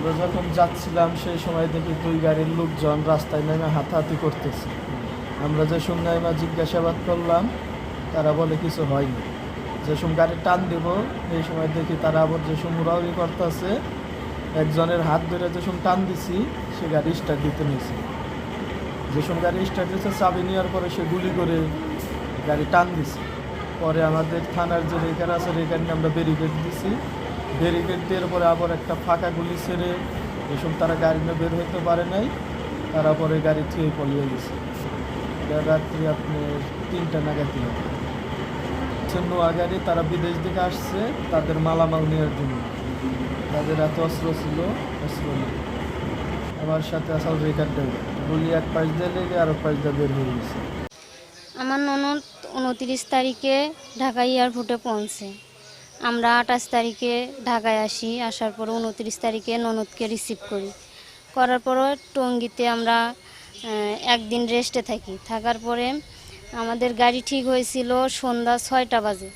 আমরা যখন যাচ্ছিলাম সেই সময় দেখি দুই গাড়ির লোকজন রাস্তায় নেমে হাতাহাতি করতেছে। আমরা যে সময় জিজ্ঞাসাবাদ করলাম, তারা বলে কিছু হয়নি। যে সময় গাড়ি টান দেব এই সময় দেখি তারা আবার যে সময় উড়াউড়ি করতেছে, একজনের হাত ধরে যে সময় টান দিছি সে গাড়ি স্টার্ট দিতে নিয়েছে। যে সময় গাড়ি স্টার্ট দিয়েছে চাবি নেওয়ার পরে সে গুলি করে গাড়ি টান দিছে। পরে আমাদের থানার যে রেকার আছে রেকার নিয়ে আমরা ব্যারিকেড দিছি। ব্যারিকেড দেওয়ার পরে আবার একটা ফাঁকা গুলি ছেড়ে এসব তারা গাড়ি নিয়ে বের হইতে পারে নাই, তারা পরে গাড়ি থেকে পলিয়ে গেছে। এটা রাত্রি আপনি 3টা নাগাদ দিল। নোয়া গাড়ি, তারা বিদেশ থেকে আসছে তাদের মালামাল নেওয়ার জন্য। তাদের এত অস্ত্র ছিল, অস্ত্র নেই। আমার সাথে আসল রেকার ড্রাইভার গুলি এক পাশ দিয়ে লেগে আরো পাশ দিয়ে বের হয়ে গেছে। আমার ননদ 29 তারিখে ঢাকা এয়ারপোর্টে পৌঁছে। আমরা 28 তারিখে ঢাকায় আসি। আসার পর 29 তারিখে ননদকে রিসিভ করার পর টঙ্গীতে আমরা একদিন রেস্টে থাকি। থাকার পরে আমাদের গাড়ি ঠিক হয়েছিল সন্ধ্যা 6টা বাজে।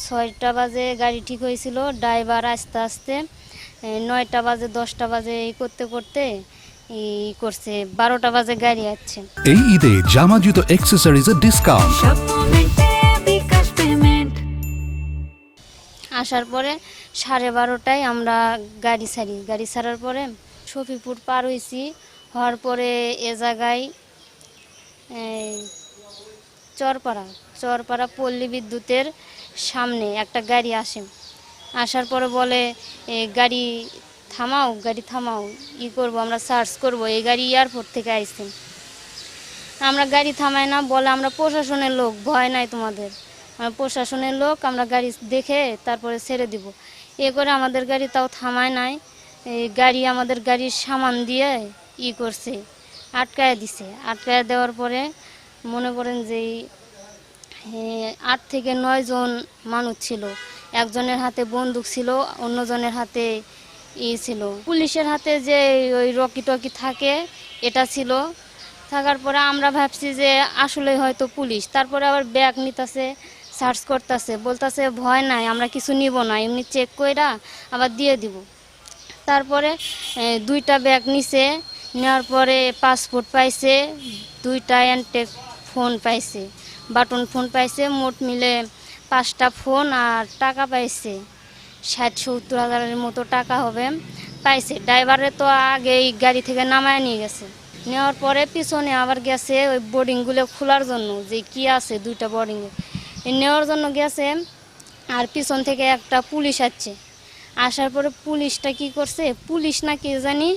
6টা বাজে গাড়ি ঠিক হয়েছিল। ড্রাইভার আস্তে আস্তে 9টা বাজে 10টা বাজে এই করতে করতে করছে 12টা বাজে গাড়ি আসছে। এই ঈদে জামা জুতো অ্যাকসেসরিজের ডিসকাউন্ট। আসার পরে 12:30টায় আমরা গাড়ি ছাড়ি। গাড়ি ছাড়ার পরে শফিপুর পার হওয়ার পরে এ জায়গায় চরপাড়া পল্লী বিদ্যুতের সামনে একটা গাড়ি আসে। আসার পরে বলে গাড়ি থামাও করবো, আমরা সার্চ করব, এই গাড়ি এয়ারপোর্ট থেকে আইছে। আমরা গাড়ি থামাই না, বলে আমরা প্রশাসনের লোক, ভয় নাই তোমাদের, আমরা প্রশাসনের লোক, আমরা গাড়ি দেখে তারপরে ছেড়ে দিব। এ করে আমাদের গাড়ি তাও থামায় নাই। গাড়ি আমাদের গাড়ির সামান দিয়ে করছে, আটকায় দিছে। আটকায় দেওয়ার পরে মনে করেন যে 8 থেকে 9 জন মানুষ ছিল। একজনের হাতে বন্দুক ছিল, অন্যজনের হাতে ছিল। পুলিশের হাতে যে ওই রকি টকি থাকে এটা ছিল। থাকার পরে আমরা ভাবছি যে আসলে হয়তো পুলিশ। তারপরে আবার ব্যাগ নিতেছে, সার্চ করতেছে, বলতেছে ভয় নাই, আমরা কিছু নিব না, এমনি চেক কইরা আবার দিয়ে দিব। তারপরে 2টা ব্যাগ নিছে। নেওয়ার পরে পাসপোর্ট পাইছে, 2টা অ্যান্টেক ফোন পাইছে, বাটন ফোন পাইছে। মোট মিলে 5টা ফোন আর টাকা পাইছে 60-70 হাজারের মতো টাকা হবে পাইছে। ড্রাইভারে তো আগেই গাড়ি থেকে নামায় নিয়ে গেছে। নেওয়ার পরে পিছনে আবার গেছে ওই বোর্ডিংগুলো খোলার জন্য, যে কি আছে 2টা বোর্ডিংয়ে নেওয়ার জন্য গেছে। আর পিছন থেকে একটা পুলিশ আসছে। আসার পরে পুলিশটা কি করছে, পুলিশ না কি জানি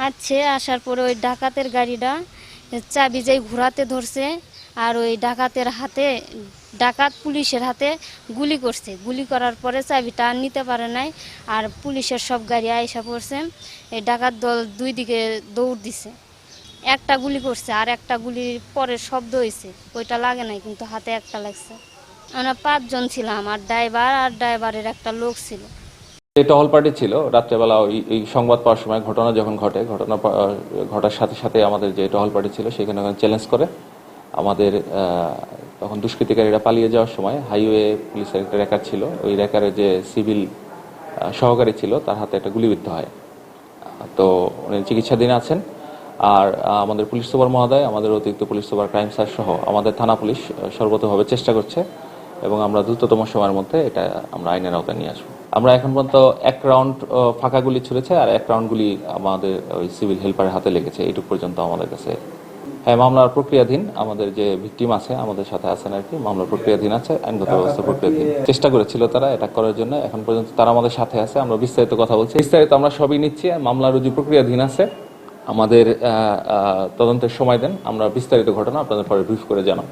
আসছে। আসার পরে ওই ডাকাতের গাড়িটা চাবি যেই ঘোরাতে ধরছে, আর ওই ডাকাত পুলিশের হাতে গুলি করছে। গুলি করার পরে চাবিটা নিতে পারে নাই। আর পুলিশের সব গাড়ি আইসা পড়ছে। এই ডাকাত দল 2 দিকে দৌড় দিছে। একটা গুলি করছে, আর একটা গুলির পরে শব্দ হয়েছে, ওইটা লাগে নাই, কিন্তু হাতে একটা লাগছে। আমরা 5 জন ছিলাম, আর ড্রাইভারের একটা লোক ছিল। এই টহল পার্টি ছিল রাত্রেবেলা। এই সংবাদ পাওয়ার সময় ঘটনা যখন ঘটার সাথে সাথে আমাদের যে টহল পার্টি ছিল সেখানে চ্যালেঞ্জ করে আমাদের তখন দুষ্কৃতিকারীরা পালিয়ে যাওয়ার সময় হাইওয়ে পুলিশের একটা র্যাকার ছিল, ওই র্যাকারের যে সিভিল সহকারী ছিল তার হাতে একটা গুলিবিদ্ধ হয়। তো উনি চিকিৎসাধীন আছেন। আর আমাদের পুলিশ সুপার মহোদয়, আমাদের অতিরিক্ত পুলিশ সুপার ক্রাইম স্যার সহ আমাদের থানা পুলিশ সর্বতভাবে চেষ্টা করছে এবং আমরা দ্রুততম সময়ের মধ্যে এটা আমরা আইনের আওতায় নিয়ে আসবো। আমরা এখন পর্যন্ত 1 রাউন্ড ফাঁকা গুলি ছুড়েছে আর 1 রাউন্ড গুলি আমাদের ওই সিভিল হেল্পারের হাতে লেগেছে। এইটুকু পর্যন্ত আমাদের কাছে। হ্যাঁ, মামলার প্রক্রিয়াধীন। আমাদের যে ভিকটিম আছে আমাদের সাথে আছেন আর কি, মামলার প্রক্রিয়াধীন আছে, আইনগত ব্যবস্থা প্রক্রিয়াধীন। চেষ্টা করেছিল তারা এটা করার জন্য, এখন পর্যন্ত তারা আমাদের সাথে আছে। আমরা বিস্তারিত কথা বলছি, বিস্তারিত আমরা সবই নিচ্ছি। মামলা রুজু প্রক্রিয়াধীন আছে, আমাদের তদন্তের সময় দেন, আমরা বিস্তারিত ঘটনা আপনাদের পরে ব্রিফ করে জানাবো।